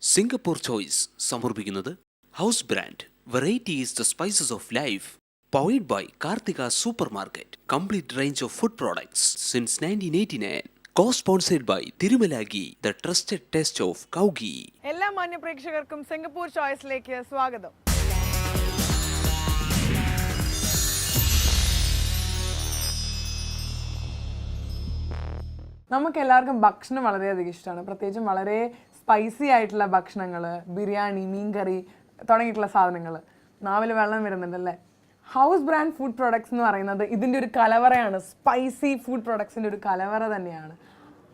Singapore choice സമർപ്പിക്കുന്നത് house brand variety is the spices of life. Powered by Karthika super market. Complete range of food products since 1989. Co-sponsored by തിരുമലാഗി, the trusted taste of കൗഗി. എല്ലാ മാന്യ പ്രേക്ഷകർക്കും Singapore ചോയ്സിലേക്ക് സ്വാഗതം. നമുക്ക് എല്ലാവർക്കും ഭക്ഷണം വളരെയധികം ഇഷ്ടമാണ്. പ്രത്യേകിച്ചും വളരെ സ്പൈസി ആയിട്ടുള്ള ഭക്ഷണങ്ങൾ, ബിരിയാണി, മീൻകറി തുടങ്ങിയിട്ടുള്ള സാധനങ്ങൾ. നാവിൽ വെള്ളം വരുന്നുണ്ടല്ലേ. ഹൗസ് ബ്രാൻഡ് ഫുഡ് പ്രൊഡക്ട്സ് എന്ന് പറയുന്നത് ഇതിൻ്റെ ഒരു കലവറയാണ്. സ്പൈസി ഫുഡ് പ്രൊഡക്ട്സിൻ്റെ ഒരു കലവറ തന്നെയാണ്.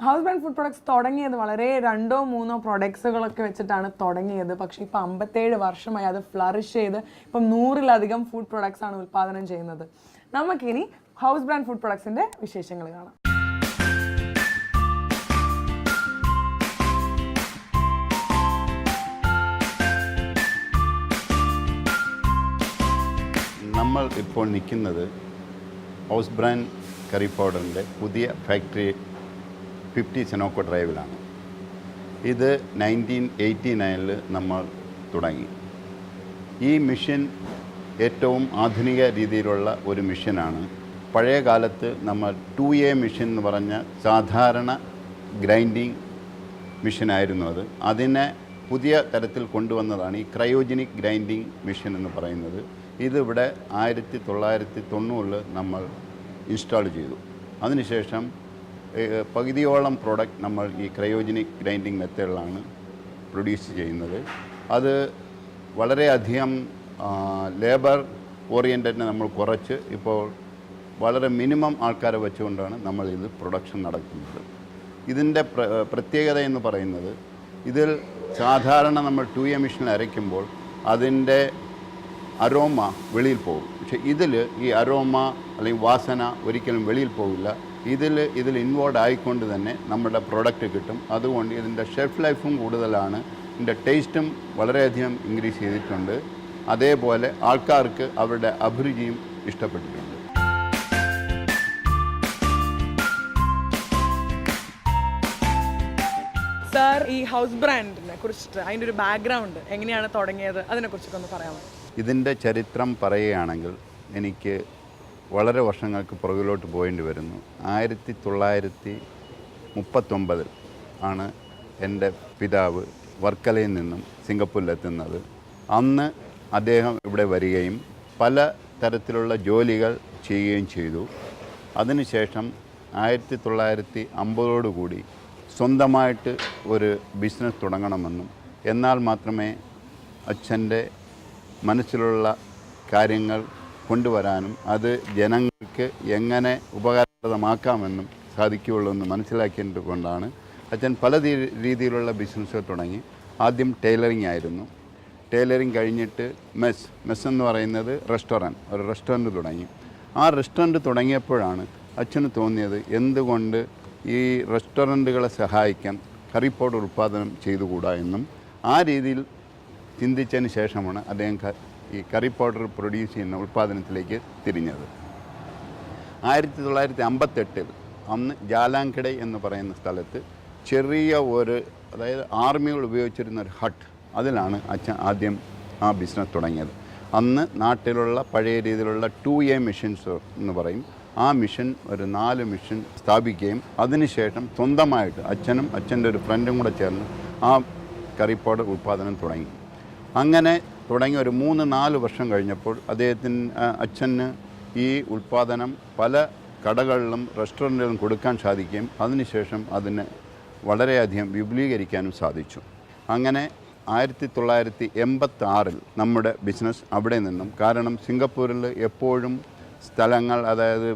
ഹൗസ് ബ്രാൻഡ് ഫുഡ് പ്രൊഡക്ട്സ് തുടങ്ങിയത് വളരെ 2-3 പ്രൊഡക്ട്സുകളൊക്കെ വെച്ചിട്ടാണ് തുടങ്ങിയത്. പക്ഷേ ഇപ്പോൾ 57 വർഷമായി അത് ഫ്ലറിഷ് ചെയ്ത് ഇപ്പം 100-ലധികം ഫുഡ് പ്രൊഡക്ട്സ് ആണ് ഉൽപ്പാദനം ചെയ്യുന്നത്. നമുക്കിനി ഹൗസ് ബ്രാൻഡ് ഫുഡ് പ്രൊഡക്ട്സിൻ്റെ വിശേഷങ്ങൾ കാണാം. നമ്മൾ ഇപ്പോൾ നിൽക്കുന്നത് ഹൗസ് ബ്രാൻഡ് കറി പൗഡറിൻ്റെ പുതിയ ഫാക്ടറി 50 സെനോക്കോ ഡ്രൈവിലാണ്. ഇത് 1989 നമ്മൾ തുടങ്ങി. ഈ മെഷീൻ ഏറ്റവും ആധുനിക രീതിയിലുള്ള ഒരു മെഷീനാണ്. പഴയ കാലത്ത് നമ്മൾ 2A മെഷീൻ എന്ന് പറഞ്ഞ സാധാരണ ഗ്രൈൻഡിങ് മെഷീനായിരുന്നു. അതിനെ പുതിയ തരത്തിൽ കൊണ്ടുവന്നതാണ് ഈ ക്രയോജനിക് ഗ്രൈൻഡിങ് മെഷീൻ എന്ന് പറയുന്നത്. ഇതിവിടെ 1990 നമ്മൾ ഇൻസ്റ്റാൾ ചെയ്തു. അതിനുശേഷം പകുതിയോളം പ്രോഡക്റ്റ് നമ്മൾ ഈ ക്രയോജനിക് ഗ്രൈൻഡിങ് മെത്തേഡിലാണ് പ്രൊഡ്യൂസ് ചെയ്യുന്നത്. അത് വളരെയധികം ലേബർ ഓറിയൻറ്റഡിനെ നമ്മൾ കുറച്ച് ഇപ്പോൾ വളരെ മിനിമം ആൾക്കാരെ വെച്ചുകൊണ്ടാണ് നമ്മൾ ഇത് പ്രൊഡക്ഷൻ നടത്തുന്നത്. ഇതിൻ്റെ പ്രത്യേകത എന്ന് പറയുന്നത്, ഇതിൽ സാധാരണ നമ്മൾ 2A മെഷീനിൽ അരയ്ക്കുമ്പോൾ അതിൻ്റെ അരോമ വെളിയിൽ പോകും. പക്ഷേ ഇതിൽ ഈ അരോമ അല്ലെങ്കിൽ വാസന ഒരിക്കലും വെളിയിൽ പോകില്ല. ഇതിൽ ഇൻവോൾവ് ആയിക്കൊണ്ട് തന്നെ നമ്മുടെ പ്രോഡക്റ്റ് കിട്ടും. അതുകൊണ്ട് ഇതിൻ്റെ ഷെൽഫ് ലൈഫും കൂടുതലാണ്. ഇതിൻ്റെ ടേസ്റ്റും വളരെയധികം ഇൻക്രീസ് ചെയ്തിട്ടുണ്ട്. അതേപോലെ ആൾക്കാർക്ക് അവരുടെ അഭിരുചിയും ഇഷ്ടപ്പെട്ടിട്ടുണ്ട്. സാർ, ഈ ഹൗസ് ബ്രാൻഡിനെ കുറിച്ചിട്ട് അതിൻ്റെ ഒരു ബാക്ക്ഗ്രൗണ്ട് എങ്ങനെയാണ് തുടങ്ങിയത്, അതിനെക്കുറിച്ചൊക്കെ ഒന്ന് പറയാമോ? ഇതിൻ്റെ ചരിത്രം പറയുകയാണെങ്കിൽ എനിക്ക് വളരെ വർഷങ്ങൾക്ക് പുറകിലോട്ട് പോകേണ്ടി വരുന്നു. 1939 ആണ് എൻ്റെ പിതാവ് വർക്കലയിൽ നിന്നും സിംഗപ്പൂരിലെത്തുന്നത്. അന്ന് അദ്ദേഹം ഇവിടെ വരികയും പല തരത്തിലുള്ള ജോലികൾ ചെയ്യുകയും ചെയ്തു. അതിനുശേഷം 1950 സ്വന്തമായിട്ട് ഒരു ബിസിനസ് തുടങ്ങണമെന്നും എന്നാൽ മാത്രമേ അച്ഛൻ്റെ മനസ്സിലുള്ള കാര്യങ്ങൾ കൊണ്ടുവരാനും അത് ജനങ്ങൾക്ക് എങ്ങനെ ഉപകാരപ്രദമാക്കാമെന്നും സാധിക്കുകയുള്ളൂ എന്ന് മനസ്സിലാക്കിയത് കൊണ്ടാണ് അച്ഛൻ പല രീതിയിലുള്ള ബിസിനസ്സുകൾ തുടങ്ങി. ആദ്യം ടൈലറിംഗ് ആയിരുന്നു. ടൈലറിംഗ് കഴിഞ്ഞിട്ട് മെസ് എന്ന് പറയുന്നത് ഒരു റെസ്റ്റോറൻറ്റ് തുടങ്ങി. ആ റെസ്റ്റോറൻറ്റ് തുടങ്ങിയപ്പോഴാണ് അച്ഛന് തോന്നിയത്, എന്തുകൊണ്ട് ഈ റെസ്റ്റോറൻറ്റുകളെ സഹായിക്കാൻ കറി പൗഡർ ഉൽപ്പാദനം ചെയ്തുകൂടാ എന്നും. ആ രീതിയിൽ ചിന്തിച്ചതിന് ശേഷമാണ് അദ്ദേഹം ഈ കറി പൗഡർ പ്രൊഡ്യൂസ് ചെയ്യുന്ന ഉൽപ്പാദനത്തിലേക്ക് തിരിഞ്ഞത്. 1958 അന്ന് ജാലാങ്കട എന്ന് പറയുന്ന സ്ഥലത്ത് ചെറിയ അതായത് ആർമികൾ ഉപയോഗിച്ചിരുന്ന ഒരു ഹട്ട്, അതിലാണ് അച്ഛൻ ആദ്യം ആ ബിസിനസ് തുടങ്ങിയത്. അന്ന് നാട്ടിലുള്ള പഴയ രീതിയിലുള്ള 2A മെഷീൻസ് എന്ന് പറയും, ആ മെഷീൻ ഒരു 4 മെഷീൻ സ്ഥാപിക്കുകയും അതിനുശേഷം സ്വന്തമായിട്ട് അച്ഛനും അച്ഛൻ്റെ ഒരു ഫ്രണ്ടും കൂടെ ചേർന്ന് ആ കറി പൗഡർ ഉൽപ്പാദനം തുടങ്ങി. അങ്ങനെ തുടങ്ങി ഒരു 3-4 വർഷം കഴിഞ്ഞപ്പോൾ അച്ഛന് ഈ ഉൽപ്പാദനം പല കടകളിലും റെസ്റ്റോറൻറ്റുകളിലും കൊടുക്കാൻ സാധിക്കുകയും അതിനുശേഷം അതിനെ വളരെയധികം വിപുലീകരിക്കാനും സാധിച്ചു. അങ്ങനെ 1986 നമ്മുടെ ബിസിനസ് അവിടെ നിന്നും, കാരണം സിംഗപ്പൂരിൽ എപ്പോഴും സ്ഥലങ്ങൾ, അതായത്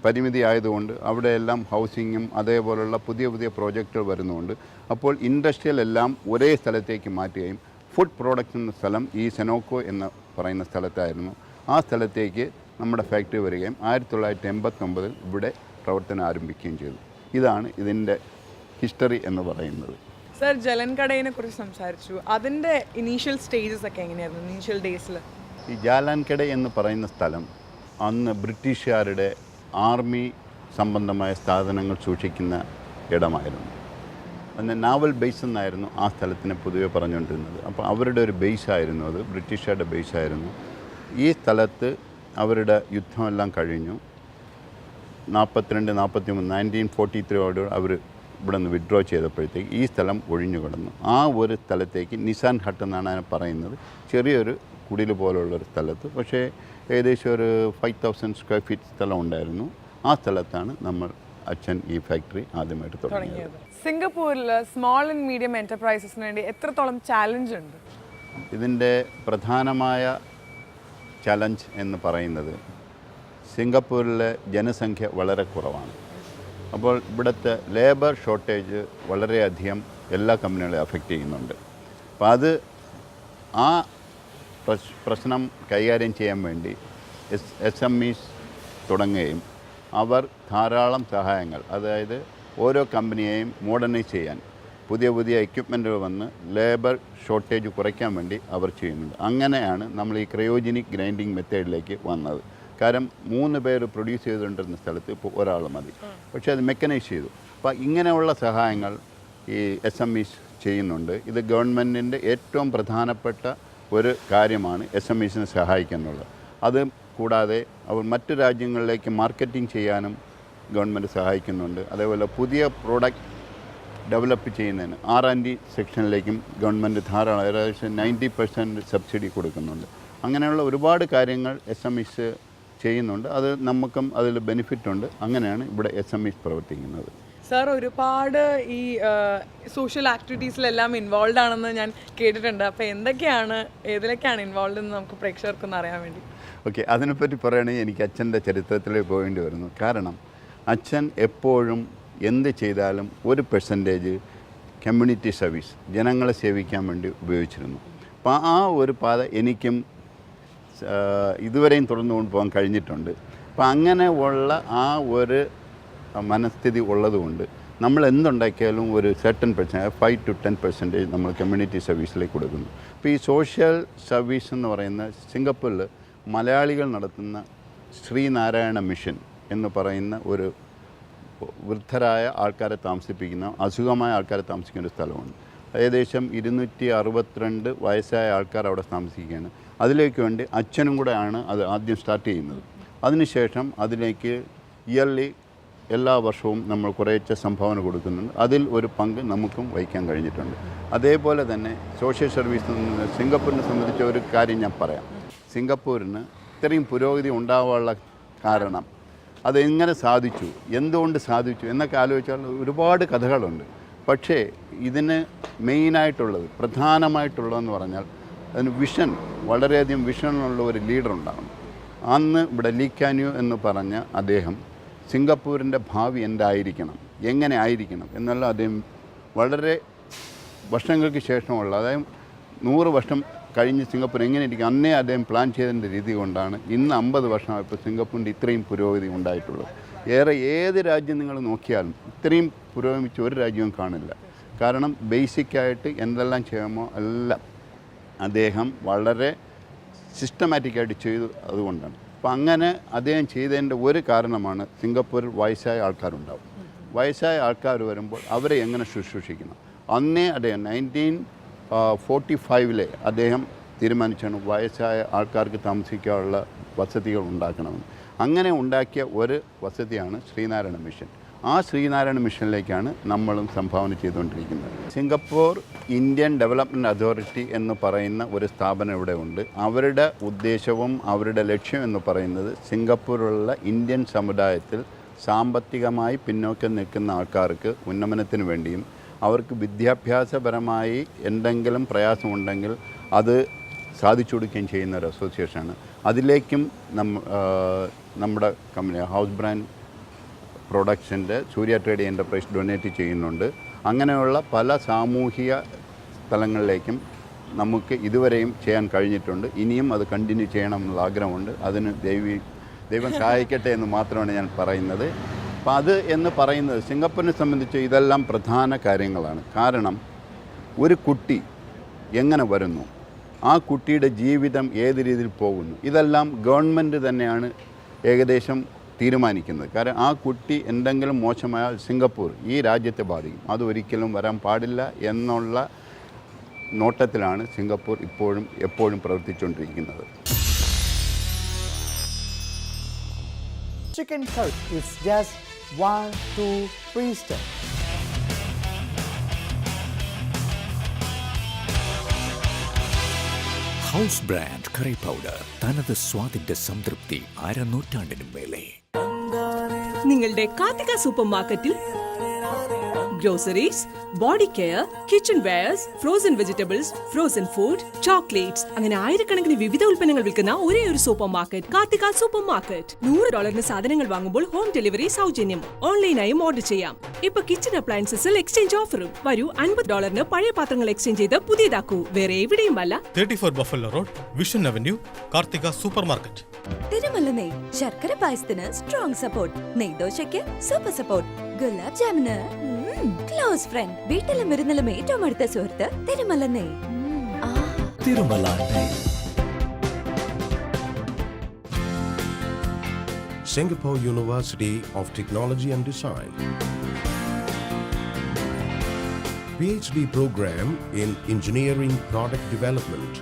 പരിമിതി ആയതുകൊണ്ട് അവിടെയെല്ലാം ഹൗസിങ്ങും അതേപോലുള്ള പുതിയ പ്രോജക്റ്റുകൾ വരുന്നുണ്ട്. അപ്പോൾ ഇൻഡസ്ട്രിയൽ എല്ലാം ഒരേ സ്ഥലത്തേക്ക് മാറ്റുകയും ഫുഡ് പ്രോഡക്ട്സ് എന്ന സ്ഥലം ഈ സെനോക്കോ എന്ന് പറയുന്ന സ്ഥലത്തായിരുന്നു. ആ സ്ഥലത്തേക്ക് നമ്മുടെ ഫാക്ടറി വരികയും 1989 ഇവിടെ പ്രവർത്തനം ആരംഭിക്കുകയും ചെയ്തു. ഇതാണ് ഇതിൻ്റെ ഹിസ്റ്ററി എന്ന് പറയുന്നത്. സർ, ജലൻകടയെ കുറിച്ച് സംസാരിച്ചു. അതിൻ്റെ ഇനീഷ്യൽ സ്റ്റേജസ് ഒക്കെ എങ്ങനെയായിരുന്നു ഇനീഷ്യൽ ഡേയ്സിൽ? ഈ ജാലാൻകട എന്ന് പറയുന്ന സ്ഥലം അന്ന് ബ്രിട്ടീഷുകാരുടെ ആർമി സംബന്ധമായ സാധനങ്ങൾ സൂക്ഷിക്കുന്ന ഇടമായിരുന്നു. അന്ന് നാവൽ ബേസ് എന്നായിരുന്നു ആ സ്ഥലത്തിനെ പൊതുവെ പറഞ്ഞുകൊണ്ടിരുന്നത്. അപ്പോൾ അവരുടെ ഒരു ബേസായിരുന്നു അത്, ബ്രിട്ടീഷുകാരുടെ ബേസായിരുന്നു. ഈ സ്ഥലത്ത് അവരുടെ യുദ്ധമെല്ലാം കഴിഞ്ഞു. 1943 അവർ ഇവിടെ നിന്ന് വിഡ്രോ ചെയ്തപ്പോഴത്തേക്ക് ഈ സ്ഥലം ഒഴിഞ്ഞു കിടന്നു. ആ ഒരു സ്ഥലത്തേക്ക് നിസാൻ ഹട്ട് എന്നാണ് അതിനെ പറയുന്നത്, ചെറിയൊരു കുടിൽ പോലുള്ളൊരു സ്ഥലത്ത്, പക്ഷേ ഏകദേശം ഒരു 5000 സ്ക്വയർ ഫീറ്റ് സ്ഥലം ഉണ്ടായിരുന്നു. ആ സ്ഥലത്താണ് അച്ഛൻ ഈ ഫാക്ടറി ആദ്യമായിട്ട് തുടങ്ങിയത്. സിംഗപ്പൂരിൽ സ്മോൾ ആൻഡ് മീഡിയം എൻ്റർപ്രൈസസിന് വേണ്ടി എത്രത്തോളം ചാലഞ്ച് ഉണ്ട്? ഇതിൻ്റെ പ്രധാനമായ ചലഞ്ച് എന്ന് പറയുന്നത് സിംഗപ്പൂരിലെ ജനസംഖ്യ വളരെ കുറവാണ്. അപ്പോൾ ഇവിടുത്തെ ലേബർ ഷോർട്ടേജ് വളരെയധികം എല്ലാ കമ്പനികളെയും അഫക്റ്റ് ചെയ്യുന്നുണ്ട്. അപ്പോൾ ആ പ്രശ്നം കൈകാര്യം ചെയ്യാൻ വേണ്ടി SMEs തുടങ്ങുകയും അവർ ധാരാളം സഹായങ്ങൾ, അതായത് ഓരോ കമ്പനിയെയും മോഡേണൈസ് ചെയ്യാൻ പുതിയ പുതിയ എക്യുപ്മെൻറ്റുകൾ വന്ന് ലേബർ ഷോർട്ടേജ് കുറയ്ക്കാൻ വേണ്ടി അവർ ചെയ്യുന്നുണ്ട്. അങ്ങനെയാണ് നമ്മൾ ഈ ക്രയോജനിക് ഗ്രൈൻഡിങ് മെത്തേഡിലേക്ക് വന്നത്. കാരണം 3 പേര് പ്രൊഡ്യൂസ് ചെയ്തുകൊണ്ടിരുന്ന സ്ഥലത്ത് ഇപ്പോൾ ഒരാൾ മതി, പക്ഷേ അത് മെക്കനൈസ് ചെയ്തു. അപ്പോൾ ഇങ്ങനെയുള്ള സഹായങ്ങൾ ഈ SMEs ചെയ്യുന്നുണ്ട്. ഇത് ഗവൺമെൻറ്റിൻ്റെ ഏറ്റവും പ്രധാനപ്പെട്ട ഒരു കാര്യമാണ് SMEസിനെ സഹായിക്കുക എന്നുള്ളത്. അത് കൂടാതെ അവർ മറ്റു രാജ്യങ്ങളിലേക്ക് മാർക്കറ്റിംഗ് ചെയ്യാനും ഗവൺമെൻറ് സഹായിക്കുന്നുണ്ട്. അതേപോലെ പുതിയ പ്രോഡക്റ്റ് ഡെവലപ്പ് ചെയ്യുന്നതിന് R&D സെക്ഷനിലേക്കും ഗവൺമെൻറ് ധാരാളം ഏകദേശം 90% സബ്സിഡി കൊടുക്കുന്നുണ്ട്. അങ്ങനെയുള്ള ഒരുപാട് കാര്യങ്ങൾ SMEs ചെയ്യുന്നുണ്ട്. അത് നമുക്കും അതിൽ ബെനിഫിറ്റ് ഉണ്ട്. അങ്ങനെയാണ് ഇവിടെ SMEs പ്രവർത്തിക്കുന്നത്. സാർ ഒരുപാട് ഈ സോഷ്യൽ ആക്ടിവിറ്റീസിലെല്ലാം ഇൻവോൾവ് ആണെന്ന് ഞാൻ കേട്ടിട്ടുണ്ട്. അപ്പോൾ ഏതിലൊക്കെയാണ് ഇൻവോൾവ് എന്ന് നമുക്ക് പ്രേക്ഷകർക്കൊന്ന് അറിയാൻ വേണ്ടി. ഓക്കെ, അതിനെപ്പറ്റി പറയുകയാണെങ്കിൽ എനിക്ക് അച്ഛൻ്റെ ചരിത്രത്തിലേക്ക് പോകേണ്ടി വരുന്നു. കാരണം അച്ഛൻ എപ്പോഴും എന്ത് ചെയ്താലും ഒരു പെർസെൻറ്റേജ് കമ്മ്യൂണിറ്റി സർവീസ്, ജനങ്ങളെ സേവിക്കാൻ വേണ്ടി ഉപയോഗിച്ചിരുന്നു. അപ്പോൾ ആ ഒരു പാത എനിക്കും ഇതുവരെയും തുടർന്നു കൊണ്ടുപോകാൻ കഴിഞ്ഞിട്ടുണ്ട്. അപ്പോൾ അങ്ങനെ ഉള്ള ആ ഒരു മനസ്ഥിതി ഉള്ളതുകൊണ്ട് നമ്മൾ എന്തുണ്ടാക്കിയാലും ഒരു സർട്ടൻ പെർസെൻറ്റേജ് 5 to 10% നമ്മൾ കമ്മ്യൂണിറ്റി സർവീസിലേക്ക് കൊടുക്കുന്നു. അപ്പോൾ ഈ സോഷ്യൽ സർവീസ് എന്ന് പറയുന്ന സിംഗപ്പൂരിൽ മലയാളികൾ നടത്തുന്ന ശ്രീനാരായണ മിഷൻ എന്ന് പറയുന്ന ഒരു വൃദ്ധരായ ആൾക്കാരെ താമസിപ്പിക്കുന്ന, അസുഖമായ ആൾക്കാരെ താമസിക്കുന്ന ഒരു സ്ഥലമുണ്ട്. ഏകദേശം 262 വയസ്സായ ആൾക്കാർ അവിടെ താമസിക്കുകയാണ്. അതിലേക്ക് വേണ്ടി അച്ഛനും കൂടെ ആണ് അത് ആദ്യം സ്റ്റാർട്ട് ചെയ്യുന്നത്. അതിനുശേഷം അതിലേക്ക് ഇയർലി എല്ലാ വർഷവും നമ്മൾ കുറേശ്ശെ സംഭാവന കൊടുക്കുന്നുണ്ട്. അതിൽ ഒരു പങ്ക് നമുക്കും വഹിക്കാൻ കഴിഞ്ഞിട്ടുണ്ട്. അതേപോലെ തന്നെ സോഷ്യൽ സർവീസ് സിംഗപ്പൂരിനെ സംബന്ധിച്ച ഒരു കാര്യം ഞാൻ പറയാം. സിംഗപ്പൂരിന് ഇത്രയും പുരോഗതി ഉണ്ടാവാനുള്ള കാരണം അതെങ്ങനെ സാധിച്ചു, എന്തുകൊണ്ട് സാധിച്ചു എന്നൊക്കെ ആലോചിച്ചാൽ ഒരുപാട് കഥകളുണ്ട്. പക്ഷേ ഇതിന് മെയിനായിട്ടുള്ളത്, പ്രധാനമായിട്ടുള്ളതെന്ന് പറഞ്ഞാൽ അതിന് വിഷൻ, വളരെയധികം വിഷനുള്ള ഒരു ലീഡർ ഉണ്ടാകണം. അന്ന് ഇവിടെ ലീ ക്വാൻ യൂ എന്ന് പറഞ്ഞ അദ്ദേഹം സിംഗപ്പൂരിൻ്റെ ഭാവി എന്തായിരിക്കണം, എങ്ങനെ ആയിരിക്കണം എന്നുള്ള അദ്ദേഹം വളരെ വർഷങ്ങൾക്ക് ശേഷമുള്ള, അതായത് 100 വർഷം കഴിഞ്ഞ് സിംഗപ്പൂർ എങ്ങനെ ഇരിക്കും അന്നേ അദ്ദേഹം പ്ലാൻ ചെയ്തതിൻ്റെ രീതി കൊണ്ടാണ് ഇന്ന് 50 വർഷമായപ്പോൾ സിംഗപ്പൂരിൻ്റെ ഇത്രയും പുരോഗതി ഉണ്ടായിട്ടുള്ളത്. ഏത് രാജ്യം നിങ്ങൾ നോക്കിയാലും ഇത്രയും പുരോഗമിച്ച ഒരു രാജ്യവും കാണില്ല. കാരണം ബേസിക്കായിട്ട് എന്തെല്ലാം ചെയ്യാമോ എല്ലാം അദ്ദേഹം വളരെ സിസ്റ്റമാറ്റിക്കായിട്ട് ചെയ്തു. അതുകൊണ്ടാണ്. അപ്പോൾ അങ്ങനെ അദ്ദേഹം ചെയ്തതിൻ്റെ ഒരു കാരണമാണ് സിംഗപ്പൂരിൽ വയസ്സായ ആൾക്കാരുണ്ടാവും. വയസ്സായ ആൾക്കാർ വരുമ്പോൾ അവരെ എങ്ങനെ ശുശ്രൂഷിക്കണം. അന്നേ അദ്ദേഹം 1945 അദ്ദേഹം തീരുമാനിച്ചാണ് വയസ്സായ ആൾക്കാർക്ക് താമസിക്കാനുള്ള വസതികൾ ഉണ്ടാക്കണമെന്ന്. അങ്ങനെ ഉണ്ടാക്കിയ ഒരു വസതിയാണ് ശ്രീനാരായണ മിഷൻ. ആ ശ്രീനാരായണ മിഷനിലേക്കാണ് നമ്മളും സംഭാവന ചെയ്തുകൊണ്ടിരിക്കുന്നത്. സിംഗപ്പൂർ ഇന്ത്യൻ ഡെവലപ്മെൻറ്റ് അതോറിറ്റി എന്ന് പറയുന്ന ഒരു സ്ഥാപനം ഇവിടെ ഉണ്ട്. അവരുടെ ഉദ്ദേശവും അവരുടെ ലക്ഷ്യം എന്ന് പറയുന്നത് സിംഗപ്പൂരിലുള്ള ഇന്ത്യൻ സമുദായത്തിൽ സാമ്പത്തികമായി പിന്നോക്കം നിൽക്കുന്ന ആൾക്കാർക്ക് ഉന്നമനത്തിന് വേണ്ടിയും അവർക്ക് വിദ്യാഭ്യാസപരമായി എന്തെങ്കിലും പ്രയാസമുണ്ടെങ്കിൽ അത് സാധിച്ചു കൊടുക്കുകയും ചെയ്യുന്ന ഒരു അസോസിയേഷനാണ്. അതിലേക്കും നമ്മുടെ കമ്പനി ഹൗസ് ബ്രാൻഡ് പ്രൊഡക്ഷൻ്റെ സൂര്യ ട്രേഡിംഗ് എൻ്റർപ്രൈസ് ഡൊനേറ്റ് ചെയ്യുന്നുണ്ട്. അങ്ങനെയുള്ള പല സാമൂഹിക സ്ഥലങ്ങളിലേക്കും നമുക്ക് ഇതുവരെയും ചെയ്യാൻ കഴിഞ്ഞിട്ടുണ്ട്. ഇനിയും അത് കണ്ടിന്യൂ ചെയ്യണമെന്നുള്ള ആഗ്രഹമുണ്ട്. അതിന് ദൈവം സഹായിക്കട്ടെ എന്ന് മാത്രമാണ് ഞാൻ പറയുന്നത്. അപ്പം അത് എന്ന് പറയുന്നത് സിംഗപ്പൂരിനെ സംബന്ധിച്ച് ഇതെല്ലാം പ്രധാന കാര്യങ്ങളാണ്. കാരണം ഒരു കുട്ടി എങ്ങനെ വരുന്നു, ആ കുട്ടിയുടെ ജീവിതം ഏത് രീതിയിൽ പോകുന്നു, ഇതെല്ലാം ഗവൺമെൻറ് തന്നെയാണ് ഏകദേശം തീരുമാനിക്കുന്നത്. കാരണം ആ കുട്ടി എന്തെങ്കിലും മോശമായാൽ സിംഗപ്പൂർ ഈ രാജ്യത്തെ ബാധിക്കും, അത് ഒരിക്കലും വരാൻ പാടില്ല എന്നുള്ള നോട്ടത്തിലാണ് സിംഗപ്പൂർ എപ്പോഴും പ്രവർത്തിച്ചുകൊണ്ടിരിക്കുന്നത്. Chicken curry is just 1, 2, 3 steps. House brand curry powder, തനത് സ്വാദിന്റെ സംതൃപ്തി അരനൂറ്റാണ്ടിനും മേലെ. നിങ്ങളുടെ കാർത്തിക സൂപ്പർ മാർക്കറ്റിൽ groceries, body care, kitchen wares, frozen vegetables, frozen food, chocolates, അങ്ങനെ ആയിരക്കണക്കിന് വിവിധ ഉൽപ്പന്നങ്ങൾ വിൽക്കുന്ന ഒരേ ഒരു super market Karthika super market. $100 സാധനങ്ങൾ വാങ്ങുമ്പോൾ ഹോം ഡെലിവറി സൗജന്യം. ഓൺലൈനായും ഓർഡർ ചെയ്യാം. ഇപ്പൊ കിച്ചൺ അപ്ലയൻസസിൽ എക്സ്ചേഞ്ച് ഓഫറും. വരൂ, $50 പഴയ പാത്രങ്ങൾ എക്സ്ചേഞ്ച് ചെയ്ത് പുതിയതാക്കൂ. വേറെ എവിടെയുമല്ല. 34 buffalo road, vision avenue, Karthika super market. Tirumala നെയ് ശർക്കര പായസത്തിന് സ്ട്രോങ് സപ്പോർട്ട്, നെയ്ദോശയ്ക്ക് സൂപ്പർ സപ്പോർട്ട്, ഗുലാബ് ജാമിന് ക്ലോസ് ഫ്രണ്ട്, വീട്ടിലും വിരുന്നിലും ഏറ്റവും അടുത്ത സുഹൃത്ത് തിരുമല നെയ്. തിരുമല നെയ്. Singapore University of Technology and Design. PhD program in Engineering Product Development.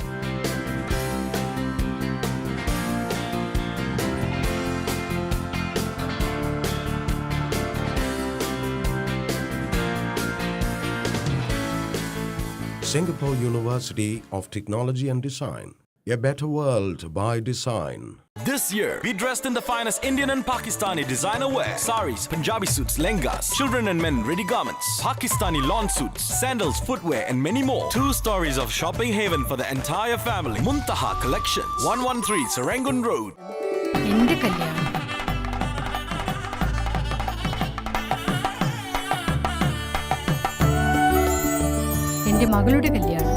Singapore University of Technology and Design. A better world by design. This year, be dressed in the finest Indian and Pakistani designer wear. Saris, Punjabi suits, lehengas, children and men ready garments, Pakistani lawn suits, sandals, footwear and many more. 2 stories of shopping haven for the entire family. Muntaha Collections, 113 Serangoon Road. എന്റെ കല്യാണം, എന്റെ മകളുടെ കല്യാണം,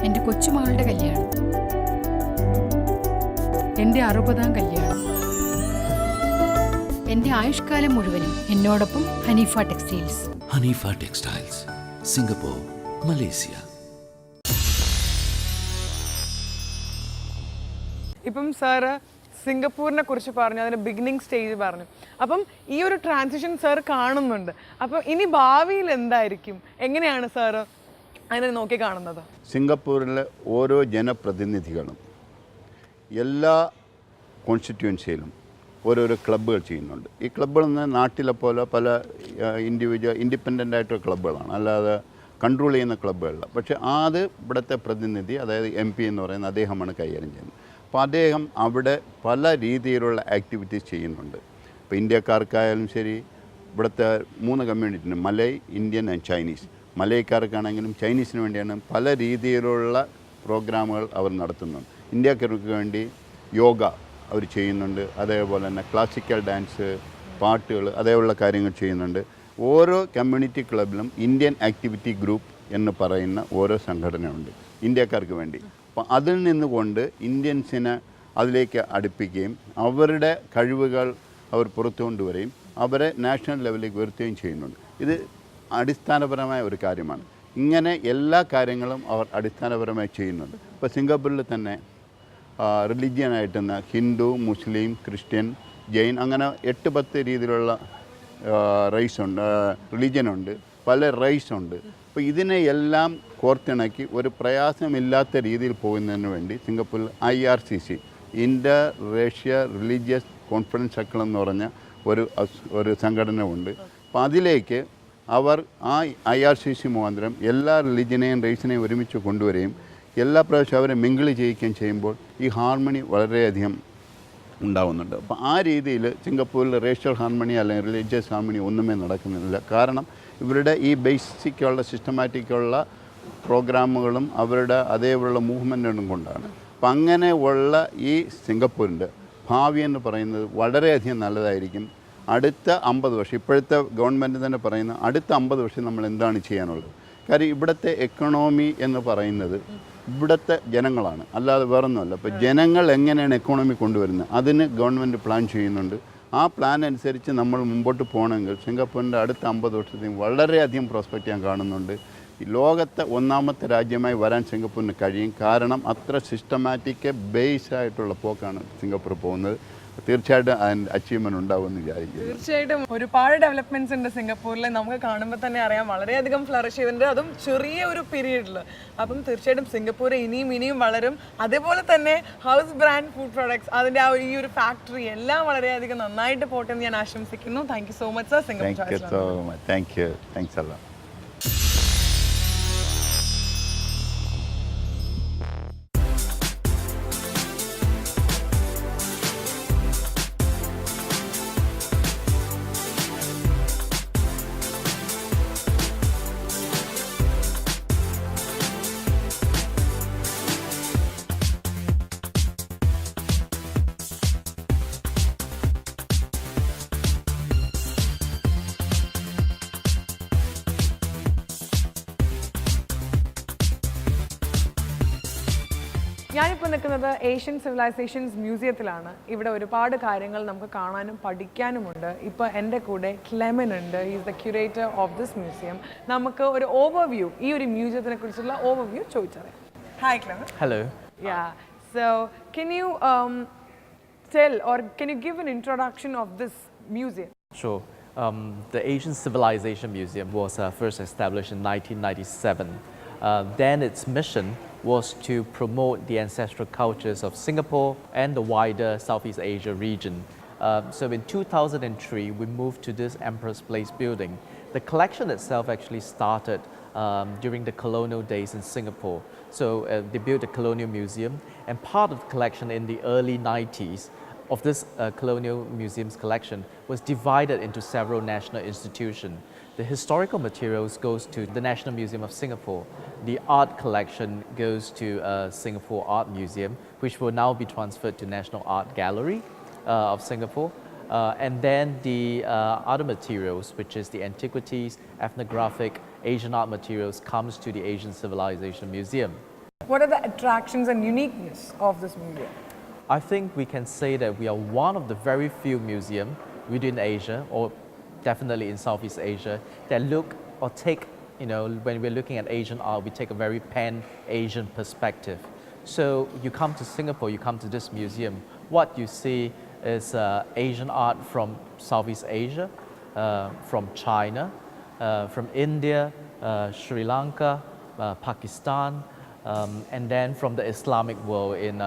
എന്റെ കൊച്ചുമകളുടെ കല്യാണം, എന്റെ 60ാം കല്യാണം. എന്റെ ആയുഷ്കാലം മുഴുവനും എന്നോടൊപ്പം Haneefa textiles. Haneefa textiles, Singapore, Malaysia. ഇപ്പം സാറ് സിംഗപ്പൂരിനെ കുറിച്ച് പറഞ്ഞു, അതിൻ്റെ ബിഗിനിങ് സ്റ്റേജ് പറഞ്ഞു. അപ്പം ഈ ഒരു ട്രാൻസിഷൻ സാർ കാണുന്നുണ്ട്. അപ്പം ഇനി ഭാവിയിൽ എന്തായിരിക്കും, എങ്ങനെയാണ് സാറ് അതിനെ നോക്കി കാണുന്നത്? സിംഗപ്പൂരിലെ ഓരോ ജനപ്രതിനിധികളും എല്ലാ കോൺസ്റ്റിറ്റ്യുവൻസിയിലും ഓരോരോ ക്ലബ്ബുകൾ ചെയ്യുന്നുണ്ട്. ഈ ക്ലബ്ബുകൾ നിന്ന് നാട്ടിലെ പോലെ പല ഇൻഡിപെൻഡൻ്റ് ആയിട്ടുള്ള ക്ലബ്ബുകളാണ്, അല്ലാതെ കൺട്രോൾ ചെയ്യുന്ന ക്ലബ്ബുകളല്ല. പക്ഷേ അത് ഇവിടുത്തെ പ്രതിനിധി, അതായത് MP എന്ന് പറയുന്ന അദ്ദേഹമാണ് കൈകാര്യം ചെയ്യുന്നത്. അപ്പോൾ അദ്ദേഹം അവിടെ പല രീതിയിലുള്ള ആക്ടിവിറ്റീസ് ചെയ്യുന്നുണ്ട്. ഇപ്പോൾ ഇന്ത്യക്കാർക്കായാലും ശരി, ഇവിടുത്തെ 3 കമ്മ്യൂണിറ്റിന്, മലയ്, ഇന്ത്യൻ ആൻഡ് ചൈനീസ്. മലയക്കാർക്കാണെങ്കിലും ചൈനീസിന് വേണ്ടിയാണ് പല രീതിയിലുള്ള പ്രോഗ്രാമുകൾ അവർ നടത്തുന്നുണ്ട്. ഇന്ത്യക്കാർക്ക് വേണ്ടി യോഗ അവർ ചെയ്യുന്നുണ്ട്, അതേപോലെ തന്നെ ക്ലാസിക്കൽ ഡാൻസ്, പാട്ടുകൾ, അതേപോലുള്ള കാര്യങ്ങൾ ചെയ്യുന്നുണ്ട്. ഓരോ കമ്മ്യൂണിറ്റി ക്ലബിലും ഇന്ത്യൻ ആക്ടിവിറ്റി ഗ്രൂപ്പ് എന്ന് പറയുന്ന ഓരോ സംഘടനയുണ്ട് ഇന്ത്യക്കാർക്ക് വേണ്ടി. അപ്പോൾ അതിൽ നിന്നുകൊണ്ട് ഇന്ത്യൻസിനെ അതിലേക്ക് അടുപ്പിക്കുകയും അവരുടെ കഴിവുകൾ അവർ പുറത്തു കൊണ്ടുവരികയും അവരെ നാഷണൽ ലെവലിലേക്ക് ഉയർത്തുകയും ചെയ്യുന്നുണ്ട്. ഇത് അടിസ്ഥാനപരമായ ഒരു കാര്യമാണ്. ഇങ്ങനെ എല്ലാ കാര്യങ്ങളും അവർ അടിസ്ഥാനപരമായി ചെയ്യുന്നുണ്ട്. ഇപ്പോൾ സിംഗപ്പൂരിൽ തന്നെ റിലീജിയനായിട്ടുന്ന ഹിന്ദു, മുസ്ലിം, ക്രിസ്ത്യൻ, ജൈൻ, അങ്ങനെ 8-10 രീതിയിലുള്ള റിലീജിയനുണ്ട്, പല റൈസുണ്ട്. അപ്പോൾ ഇതിനെ എല്ലാം കോർത്തിണക്കി ഒരു പ്രയാസമില്ലാത്ത രീതിയിൽ പോകുന്നതിന് വേണ്ടി സിംഗപ്പൂരിൽ IRCC, Inter ratio religious conference circle എന്ന് പറഞ്ഞ ഒരു സംഘടന ഉണ്ട്. അപ്പോൾ അതിലേക്ക് അവർ ആ IRCC മുഖാന്തരം എല്ലാ റിലീജിയനെയും റേസിനെയും ഒരുമിച്ച് കൊണ്ടുവരികയും എല്ലാ പ്രാവശ്യവും അവരെ മിങ്കിൾ ചെയ്യിക്കുകയും ചെയ്യുമ്പോൾ ഈ ഹാർമണി വളരെയധികം ഉണ്ടാവുന്നുണ്ട്. അപ്പോൾ ആ രീതിയിൽ സിംഗപ്പൂരിൽ റേഷ്യൽ ഹാർമണി അല്ലെങ്കിൽ റിലീജിയസ് ഹാർമണി ഒന്നുമേ നടക്കുന്നില്ല. കാരണം ഇവരുടെ ഈ ബേസിക്കുള്ള സിസ്റ്റമാറ്റിക്കുള്ള പ്രോഗ്രാമുകളും അവരുടെ അതേപോലുള്ള മൂവ്മെൻറ്റുകളും കൊണ്ടാണ്. അപ്പം അങ്ങനെ ഉള്ള ഈ സിംഗപ്പൂരിൻ്റെ ഭാവി എന്ന് പറയുന്നത് വളരെയധികം നല്ലതായിരിക്കും. അടുത്ത 50 വർഷം, ഇപ്പോഴത്തെ ഗവൺമെൻറ് തന്നെ പറയുന്ന അടുത്ത 50 വർഷം നമ്മൾ എന്താണ് ചെയ്യാനുള്ളത്? കാര്യം ഇവിടുത്തെ എക്കണോമി എന്ന് പറയുന്നത് ഇവിടുത്തെ ജനങ്ങളാണ്, അല്ലാതെ വേറൊന്നുമല്ല. അപ്പോൾ ജനങ്ങൾ എങ്ങനെയാണ് എക്കോണമി കൊണ്ടുവരുന്നത് അതിന് ഗവൺമെൻറ് പ്ലാൻ ചെയ്യുന്നുണ്ട്. ആ പ്ലാൻ അനുസരിച്ച് നമ്മൾ മുമ്പോട്ട് പോകണമെങ്കിൽ സിംഗപ്പൂരിൻ്റെ അടുത്ത 50 വർഷത്തേക്ക് വളരെയധികം പ്രോസ്പെക്റ്റ് ഞാൻ കാണുന്നുണ്ട്. ഈ ലോകത്തെ ഒന്നാമത്തെ രാജ്യമായി വരാൻ സിംഗപ്പൂരിന് കഴിയും. കാരണം അത്ര സിസ്റ്റമാറ്റിക് ബേസ് ആയിട്ടുള്ള പോക്കാണ് സിംഗപ്പൂർ പോകുന്നത്. തീർച്ചയായിട്ടും അതിൻ്റെ അച്ചീവ്മെൻറ്റ് ഉണ്ടാവുമെന്ന് വിചാരിക്കുന്നു. തീർച്ചയായിട്ടും ഒരുപാട് ഡെവലപ്മെന്റ്സ് ഉണ്ട് സിംഗപ്പൂരിൽ. നമുക്ക് കാണുമ്പോൾ തന്നെ അറിയാം വളരെയധികം ഫ്ലറിഷ് ചെയ്തിട്ടുണ്ട്, അതും ചെറിയ ഒരു പീരീഡിൽ. അപ്പം തീർച്ചയായിട്ടും സിംഗപ്പൂർ ഇനിയും വളരും. അതേപോലെ തന്നെ ഹൗസ് ബ്രാൻഡ് ഫുഡ് പ്രോഡക്ട്സ്, അതിൻ്റെ ഈ ഒരു ഫാക്ടറി എല്ലാം വളരെയധികം നന്നായിട്ട് പോട്ടെ എന്ന് ഞാൻ ആശംസിക്കുന്നു. Thank you so much sir. Thank you so much. Thanks അല്ല. ഞാനിപ്പോൾ നിൽക്കുന്നത് ഏഷ്യൻ സിവിലൈസേഷൻസ് മ്യൂസിയത്തിലാണ്. ഇവിടെ ഒരുപാട് കാര്യങ്ങൾ നമുക്ക് കാണാനും പഠിക്കാനുമുണ്ട്. ഇപ്പോൾ എൻ്റെ കൂടെ ക്ലെമൻ ഉണ്ട്. Is the curator of this museum. നമുക്ക് ഒരു ഓവർവ്യൂ, ഈ ഒരു മ്യൂസിയത്തിനെ കുറിച്ചുള്ള ഓവർവ്യൂ ചോദിച്ചറിയാം. Hi Clement. Hello. Yeah. So, can you tell or can you give an introduction of this museum? Sure. The Asian Civilization Museum was first established in 1997. Then its mission was to promote the ancestral cultures of Singapore and the wider Southeast Asia region. So in 2003, we moved to this Emperor's Place building. The collection itself actually started during the colonial days in Singapore. So they built a colonial museum, and part of the collection in the early 90s of this colonial museum's collection was divided into several national institutions. The historical materials goes to the National Museum of Singapore. The art collection goes to Singapore Art Museum, which will now be transferred to National Art Gallery of Singapore. And then the other materials, which is the antiquities, ethnographic, Asian art materials, comes to the Asian Civilization Museum. What are the attractions and uniqueness of this museum? I think we can say that we are one of the very few museums within Asia, or definitely in Southeast Asia, that look or take, when we're looking at Asian art, we take a very pan-Asian perspective. So you come to Singapore, you come to this museum, what you see is Asian art from Southeast Asia, from China, from India, Sri Lanka, Pakistan, and then from the Islamic world in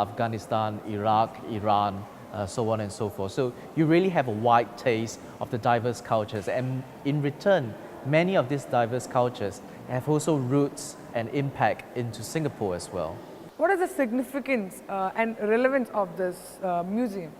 Afghanistan, Iraq, Iran, so on and so forth. So you really have a wide taste of the diverse cultures, and in return, many of these diverse cultures have also roots and impact into Singapore as well. What is the significance and relevance of this museum?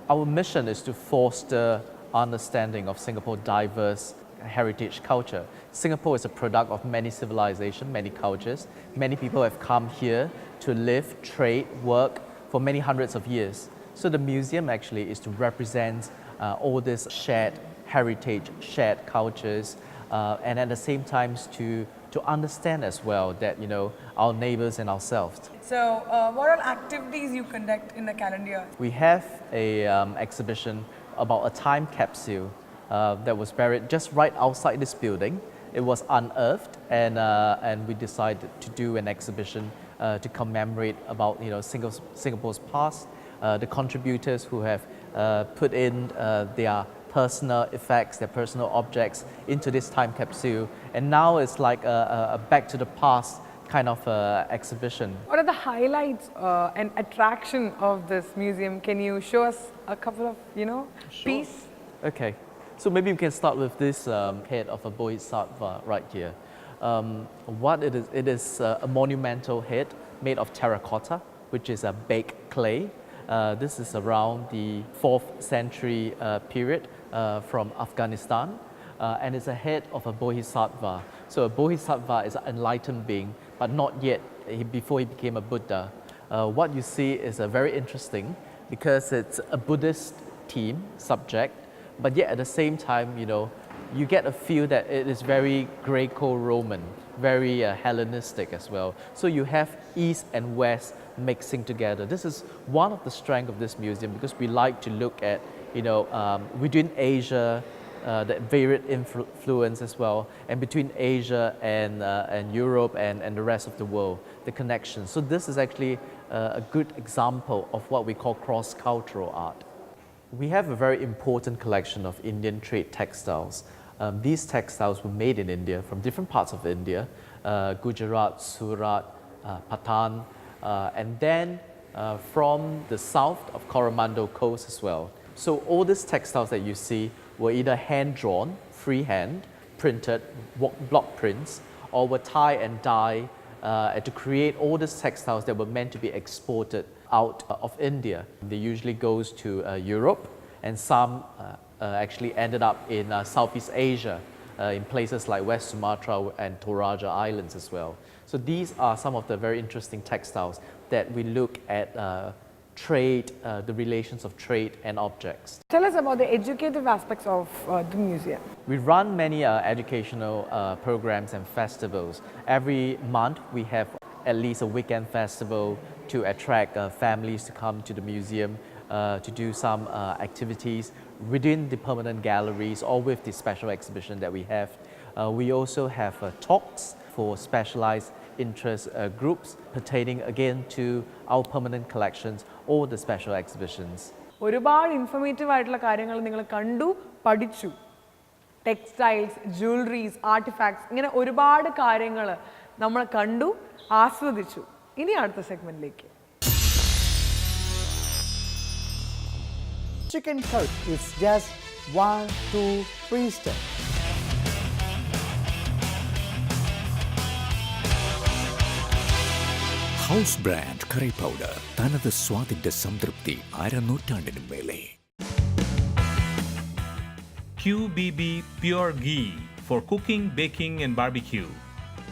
Our mission is to foster understanding of Singapore's diverse heritage culture. Singapore is a product of many civilizations, many cultures. Many people have come here to live, trade, work for many hundreds of years. So the museum actually is to represent all this shared heritage, shared cultures, and at the same time to understand as well that, our neighbors and ourselves. So, what are activities you conduct in the calendar year? We have a exhibition about a time capsule that was buried just right outside this building. It was unearthed, and we decided to do an exhibition to commemorate about Singapore's past, the contributors who have put in their personal effects, their personal objects into this time capsule, and now it's like a back to the past kind of exhibition. What are the highlights and attraction of this museum? Can you show us a couple of, piece? Okay, so maybe we can start with this head of a bodhisattva right here. What it is a monumental head made of terracotta, which is a baked clay. This is around the 4th century period from Afghanistan, and it's a head of a bodhisattva. So a bodhisattva is an enlightened being, but not yet before he became a Buddha. What you see is very interesting because it's a Buddhist theme, subject, but yet at the same time, you get a feel that it is very Greco-Roman, very Hellenistic as well. So you have East and West mixing together. This is one of the strengths of this museum because we like to look at, within Asia, the varied influence as well, and between Asia and Europe and the rest of the world, the connection. So this is actually a good example of what we call cross-cultural art. We have a very important collection of Indian trade textiles. These textiles were made in India from different parts of India, Gujarat, Surat, Patan, and then from the south of Coromandel Coast as well. So all these textiles that you see were either hand-drawn, freehand, printed, block prints, or were tie and dye to create all these textiles that were meant to be exported out of India. They usually goes to Europe, and some actually ended up in Southeast Asia, in places like West Sumatra and Toraja Islands as well. So these are some of the very interesting textiles that we look at trade, the relations of trade and objects. Tell us about the educative aspects of the museum. We run many educational programs and festivals. Every month we have at least a weekend festival to attract families to come to the museum to do some activities within the permanent galleries or with the special exhibition that we have. We also have talks for specialized interest groups pertaining again to our permanent collections or the special exhibitions. ഒരുപാട് informative ആയിട്ടുള്ള കാര്യങ്ങൾ നിങ്ങൾ കണ്ടു പഠിച്ചു. Textiles, jewelleries, artefacts, ഇങ്ങനെ ഒരുപാട് കാര്യങ്ങൾ നമ്മൾ കണ്ടു ആസ്വദിച്ചു. ഇനി അടുത്ത സെഗ്മെന്റിലേക്ക്. Chicken curry is just 1, 2, 3 steps. House brand curry powder തനത് സ്വാദിന്റെ സംതൃപ്തി അരനൂറ്റാണ്ടിനും മേലെ. QBB Pure Ghee for cooking, baking and barbecue.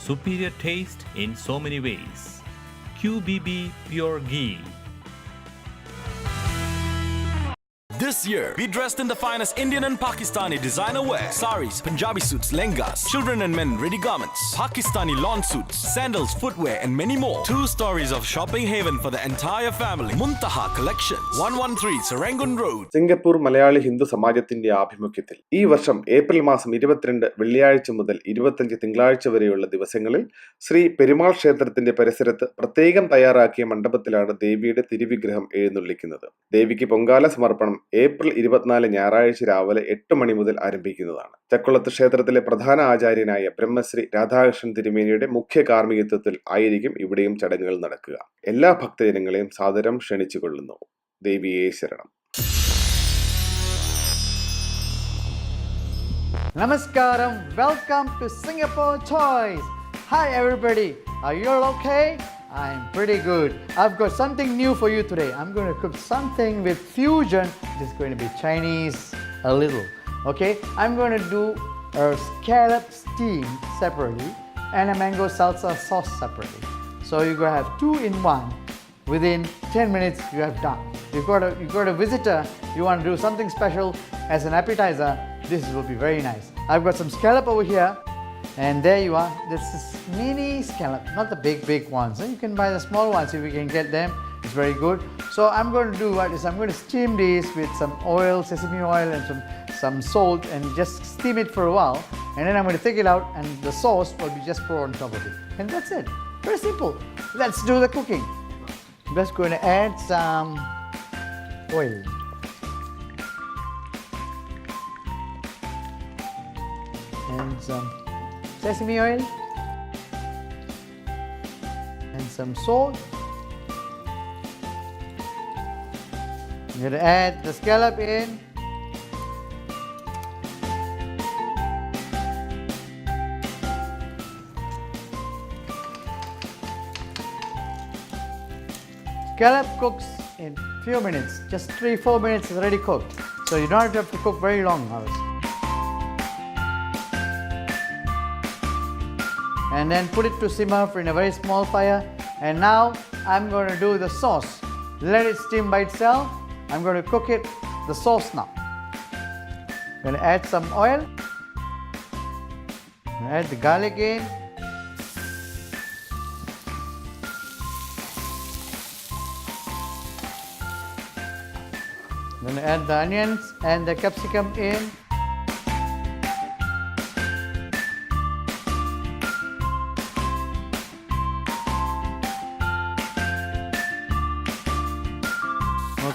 Superior taste in so many ways. QBB Pure Ghee. This year, be dressed in the finest Indian and Pakistani designer wear. Saris, Punjabi suits, lengas, children and men ready garments, Pakistani lawn suits, sandals, footwear and many more. 2 stories of shopping haven for the entire family. Muntaha Collections, 113 Serangoon Road. Singapore Malayali Hindu സമാജത്തിന്റെ ആഭിമുഖ്യത്തിൽ ഈ വർഷം April മാസം 22 വെള്ളിയാഴ്ച മുതൽ 25 തിങ്കളാഴ്ച വരെയുള്ള ദിവസങ്ങളിൽ ശ്രീ പെരുമാൾ ക്ഷേത്രത്തിന്റെ പരിസരത്ത് പ്രത്യേകം തയ്യാറാക്കിയ മണ്ഡപത്തിലാണ് ദേവിയുടെ തിരുവിഗ്രഹം എഴുന്നള്ളിക്കുന്നത്. ദേവിക്ക് പൊങ്കാല സമർപ്പണം ഏപ്രിൽ 24 ഞായറാഴ്ച രാവിലെ 8 മണി മുതൽ ആരംഭിക്കുന്നതാണ്. ചക്കുളത്ത് ക്ഷേത്രത്തിലെ പ്രധാന ആചാര്യനായ ബ്രഹ്മശ്രീ രാധാകൃഷ്ണൻ തിരുമേനിയുടെ മുഖ്യ കാർമ്മികത്വത്തിൽ ആയിരിക്കും ഇവിടെയും ചടങ്ങുകൾ നടക്കുക. എല്ലാ ഭക്തജനങ്ങളെയും സാദരം ക്ഷണിച്ചുകൊള്ളുന്നു. ദേവിയെ ശരണം. Namaskaram, welcome to Singapore Toys. Hi everybody, are you all okay? I'm pretty good. I've got something new for you today. I'm going to cook something with fusion. It's going to be Chinese a little. Okay, I'm going to do a scallop steam separately and a mango salsa sauce separately. So you're going to have 2 in 1. Within 10 minutes you have done. You've got a visitor, you want to do something special as an appetizer, this will be very nice. I've got some scallop over here. And there you are. This is mini scallop, not the big ones. You can buy the small ones if you can get them. It's very good. So I'm going to do what is I'm going to steam these with some oil, sesame oil and some salt and just steam it for a while. And then I'm going to take it out and the sauce will be just poured on top of it. And that's it. Very simple. Let's do the cooking. I'm just going to add some oil. And some sesame oil and some salt. I'm going to add the scallop in. Scallop cooks in few minutes, just 3-4 minutes is already cooked. So you don't have to cook very long hours. And then put it to simmer in a very small fire. And now I'm going to do the sauce. Let it steam by itself. I'm going to cook it, the sauce now. I'm going to add some oil. Add the garlic in. I'm going to add the onions and the capsicum in.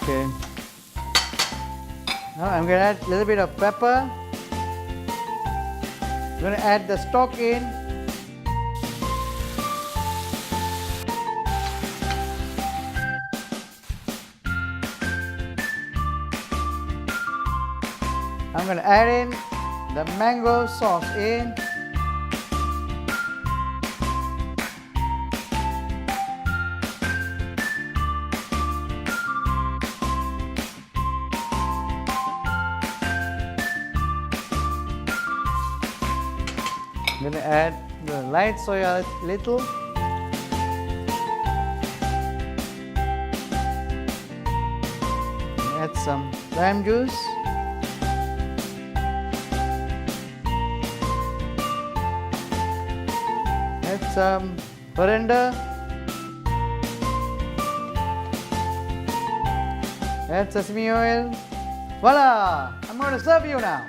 Okay. Now I'm going to add a little bit of pepper. I'm going to add the stock in. I'm going to add in the mango sauce in. I'm going to add the light soya little. Add some lime juice. Add some coriander. Add sesame oil. Voila! I'm going to serve you now.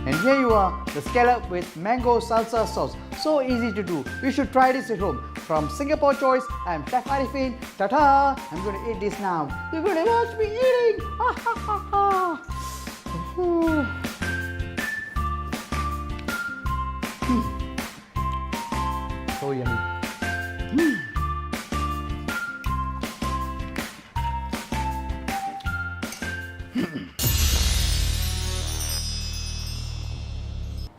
And here you are, the scallop with mango salsa sauce. So easy to do. You should try this at home. From Singapore Choice, I'm Chef Arifin. Ta-ta! I'm going to eat this now. You're going to watch me eating. Ha ha ha ha. Ooh. So yummy.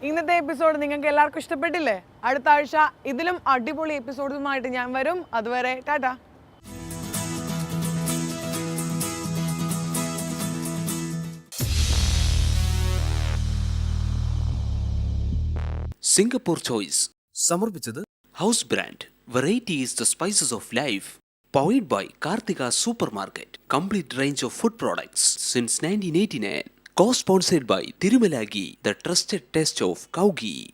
ഇന്നത്തെ episode നിങ്ങൾക്ക് എല്ലാവർക്കും ഇഷ്ടപ്പെട്ടില്ലേ? അടുത്ത ആഴ്ച ഇതിലും അടിപൊളി എപ്പിസോഡുമായിട്ട് ഞാൻ വരും. അതുവരെ ടാറ്റാ. സിംഗപ്പൂർ ചോയ്സ് സമർപ്പിച്ചത് house brand variety is the spices of life. Powered by Karthika super market complete range of food products since 1989. Co-sponsored by Tirumala Ghee, the trusted taste of cow ghee.